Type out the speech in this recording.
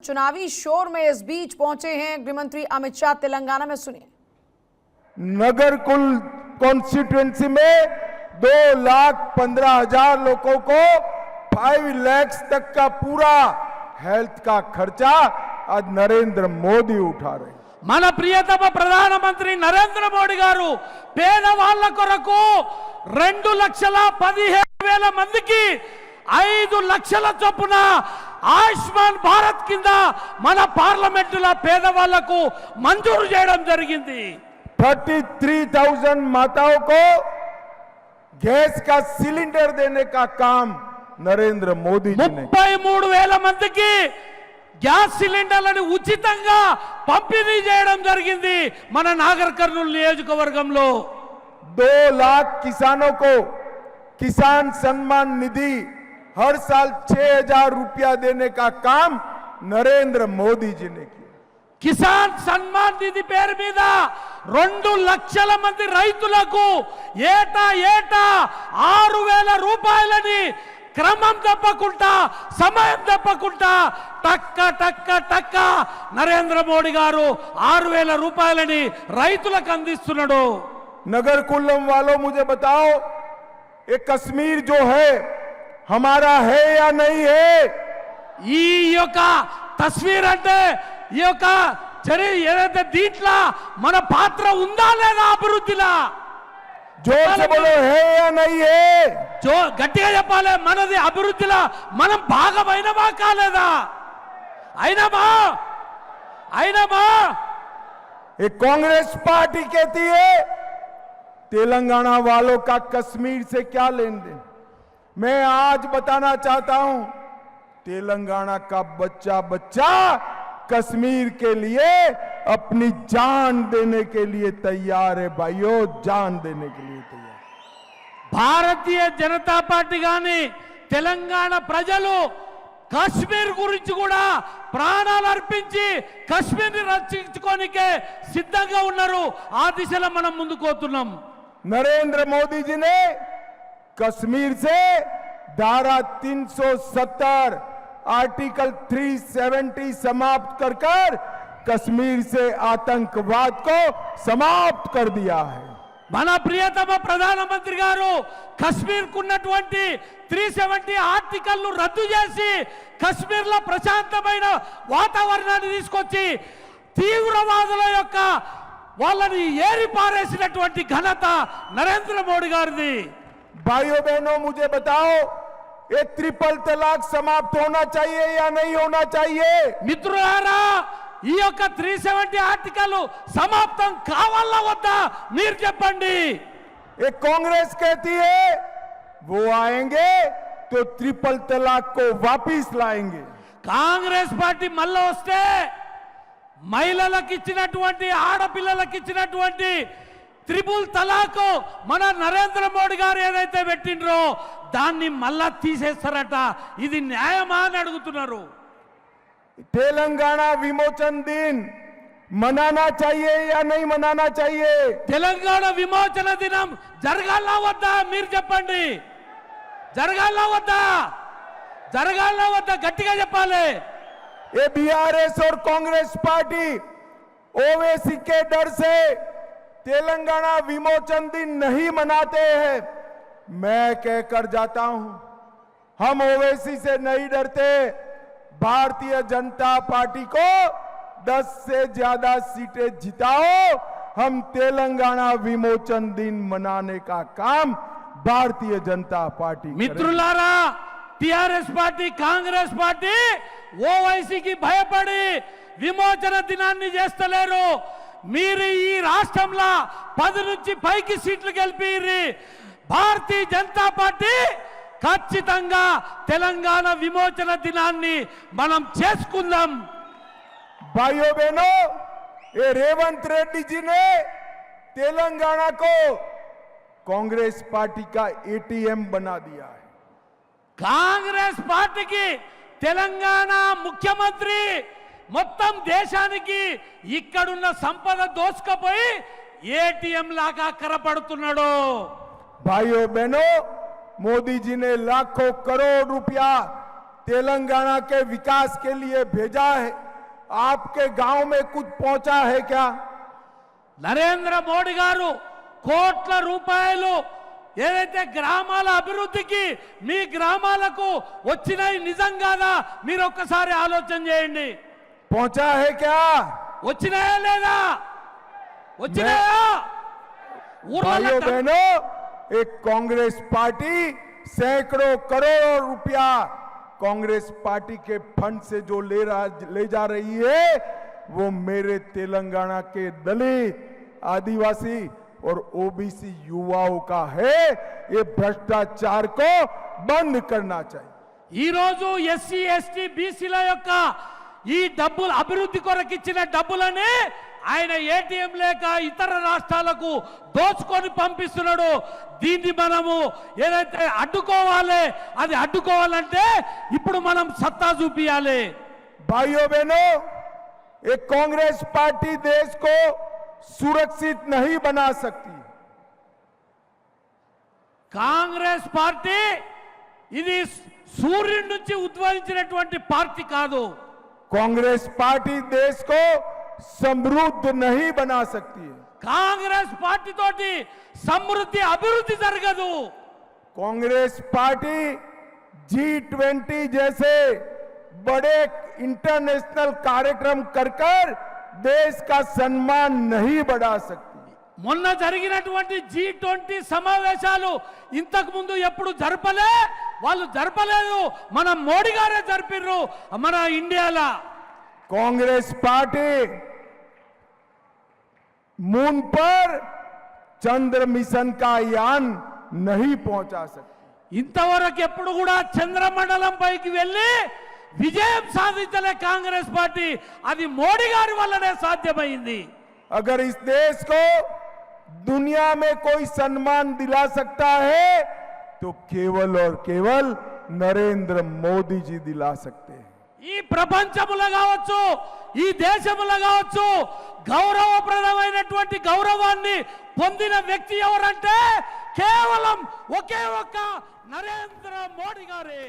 चुनावी शोर में इस बीच पहुंचे हैं गृहमंत्री अमित शाह तेलंगाना में। सुनिए। नगर कुल कॉन्स्टिट्यूएंसी में 2,15,000 लोगों को 5 लाख तक का पूरा हेल्थ का खर्चा आज नरेंद्र मोदी उठा रहे हैं। మన ప్రియతమ ప్రధానమంత్రి నరేంద్ర మోడీ గారు పేదవాళ్ల కొరకు 2,17,000 మందికి 5 లక్షల చొప్పున ఆయుష్మాన్ భారత్ కింద మన పార్లమెంటులో పేదవాళ్లకు మంజూరు చేయడం జరిగింది। 33,000 माताओं को गैस का सिलेंडर देने का काम नरेंद्र मोदी जी ने। 33,000 మందికి గ్యాస్ సిలిండర్లను ఉచితంగా పంపిణీ చేయడం జరిగింది మన నాగర్ కర్నూలు నియోజకవర్గంలో। 2 लाख किसानों को किसान सम्मान निधि हर साल 6,000 रुपया देने का काम नरेंद्र मोदी जी ने किया। కిసాన్ సన్మాన్ నిధి పేరు మీద 2 లక్షల మంది రైతులకు ఏటా 6,000 రూపాయలని క్రమం తప్పకుండా సమయం తప్పకుండా టక్క నరేంద్ర మోడీ గారు 6,000 రూపాయలని రైతులకు అందిస్తున్నాడు। नगर कुल्लम वालों मुझे बताओ, ये कश्मीर जो है हमारा है या नहीं है? ఈ యొక్క తస్వీర్ అంటే ఈ యొక్క ఏదైతే దీంట్లో మన పాత్ర ఉందా లేదా అభివృద్ధిలా? जोर से बोलो, है या नहीं है? जो గట్టిగా చెప్పాలి, మనది అభివృద్ధిలా మనం భాగమైనవా కాలేదా? అయినమా? ये कांग्रेस पार्टी कहती है तेलंगाना वालों का कश्मीर से क्या लेन देन। मैं आज बताना चाहता हूं, तेलंगाना का बच्चा कश्मीर के लिए अपनी जान देने के लिए तैयार है भाइयों, जान देने के लिए तैयार। భారతీయ జనతా పార్టీ గాని తెలంగాణ ప్రజలు కాశ్మీర్ గురించి కూడా ప్రాణాలు అర్పించి కాశ్మీర్ని రక్షించుకోనికే సిద్ధంగా ఉన్నారు। ఆ దిశలో మనం ముందుకు పోతున్నాం। नरेंद्र मोदी जी ने कश्मीर से धारा 370 आर्टिकल 370 समाप्त कर कश्मीर से आतंकवाद को समाप्त कर दिया है। మన ప్రియతమ ప్రధానమంత్రి గారు కశ్మీర్ కున్నటువంటి 370 ఆర్టికల్ ను రద్దు చేసి కశ్మీర్ లో ప్రశాంతమైన వాతావరణాన్ని తీసుకొచ్చి తీవ్రవాదుల యొక్క వాళ్ళని ఏరిపారేసినటువంటి ఘనత నరేంద్ర మోడీ గారిది। भाइयों बहनों मुझे बताओ, ये ट्रिपल तलाक समाप्त होना चाहिए या नहीं होना चाहिए? మిత్రులారా, ఈ యొక్క 370 ఆర్టికల్ సమాప్తం కావాలా వద్దా మీరు చెప్పండి। एक कांग्रेस कहती है वो आएंगे तो ट्रिपल तलाक को वापिस लाएंगे। కాంగ్రెస్ పార్టీ మళ్ళీ వస్తే మహిళలకు ఇచ్చినటువంటి ఆడపిల్లలకు ఇచ్చినటువంటి త్రిపుల్ తలాక్ మన నరేంద్ర మోడీ గారు ఏదైతే పెట్టిండ్రో దాన్ని మళ్ళా తీసేస్తారట। ఇది న్యాయమా అని అడుగుతున్నారు। तेलंगाना विमोचन दिन मनाना चाहिए या नहीं मनाना चाहिए? తెలంగాణ విమోచన దినం జరగాలా వద్దా మీరు చెప్పండి। జరగాలా వద్దా గట్టిగా చెప్పాలి। ये बीआरएस और कांग्रेस पार्टी ओवैसी के डर से तेलंगाना विमोचन दिन नहीं मनाते हैं। मैं कहकर जाता हूं, हम ओवैसी से नहीं डरते। भारतीय जनता पार्टी को 10 से ज्यादा सीटें जिताओ, हम तेलंगाना विमोचन दिन मनाने का काम भारतीय जनता पार्टी మిత్రులారా, టిఆర్ఎస్ పార్టీ కాంగ్రెస్ పార్టీ ఓవైసీకి భయపడి విమోచన దినాన్ని చేస్తలేరు। మీరు ఈ రాష్ట్రంలో 10 నుంచి పైకి సీట్లు గెలిపిర్రి। భారతీయ జనతా పార్టీ ఖచ్చితంగా తెలంగాణ విమోచన దినాన్ని మనం చేసుకుందాం। भाइयों बहनों, ये रेवंत रेड्डी जी ने तेलंगाना को कांग्रेस पार्टी का एटीएम बना दिया है। కాంగ్రెస్ పార్టీకి తెలంగాణ ముఖ్యమంత్రి మొత్తం దేశానికి ఇక్కడున్న సంపద దోసుకుపోయి ఏటీఎం లాగా కరపడుతున్నాడు। भाइयों बहनों, मोदी जी ने लाखों करोड़ रुपया तेलंगाना के विकास के लिए भेजा है, आपके गांव में कुछ पहुंचा है क्या? నరేంద్ర మోడీ గారు కోట్ల రూపాయలు ఏదైతే గ్రామాల అభివృద్ధికి మీ గ్రామాలకు వచ్చినాయి నిజంగానా మీరు ఒక్కసారి ఆలోచన చేయండి. पहुंचा है क्या? వచ్చినాయా లేదా? వచ్చినాయా? भाइयों बहनों, एक कांग्रेस पार्टी सैकड़ों करोड़ों रुपया कांग्रेस पार्टी के फंड से जो ले जा रही है, वो मेरे तेलंगाना के दलित, आदिवासी और ओबीसी युवाओं का है. ये भ्रष्टाचार को बंद करना चाहिए. ఈ రోజు ఎస్సీ ఎస్టీ బీసీల యొక్క ఈ డబ్బులు అభివృద్ధి కొరకు ఇచ్చిన డబ్బులని ఆయన ఏటీఎం లేక ఇతర రాష్ట్రాలకు దోచుకొని పంపిస్తున్నాడు. దీన్ని మనము ఏదైతే అడ్డుకోవాలి, అది అడ్డుకోవాలంటే ఇప్పుడు మనం సత్తా చూపియాలి. भाइयों बहनों, एक कांग्रेस पार्टी देश को सुरक्षित नहीं बना सकती. కాంగ్రెస్ పార్టీ ఇది సూర్యుడి నుంచి ఉద్భవించినటువంటి పార్టీ కాదు. कांग्रेस पार्टी देश को समृद्ध नहीं बना सकती है. కాంగ్రెస్ పార్టీ తోటి సమృద్ధి అభివృద్ధి జరగదు. कांग्रेस पार्टी G20 जैसे बड़े इंटरनेशनल कार्यक्रम कर देश का सम्मान नहीं बढ़ा सकती. మొన్న జరిగినటువంటి G20 సమావేశాలు ఇంతకు ముందు ఎప్పుడు జరపలే, వాళ్ళు జరపలేదు, మన మోడీ గారే జరిపిర్రు మన ఇండియాలో. कांग्रेस पार्टी मून पर चंद्र मिशन का यान नहीं पहुंचा सकती. ఇంతవరకు ఎప్పుడు కూడా చంద్రమండలం పైకి వెళ్ళి విజయం సాధించలే కాంగ్రెస్ పార్టీ. అది మోడీ గారి వల్లనే సాధ్యమైంది. अगर इस देश को दुनिया में कोई सम्मान दिला सकता है तो केवल और केवल नरेंद्र मोदी जी दिला सकते हैं. ఈ ప్రపంచములో కావచ్చు, ఈ దేశములో కావచ్చు, గౌరవప్రదమైనటువంటి గౌరవాన్ని పొందిన వ్యక్తి ఎవరంటే కేవలం ఒకే ఒక్క నరేంద్ర మోడీ గారే.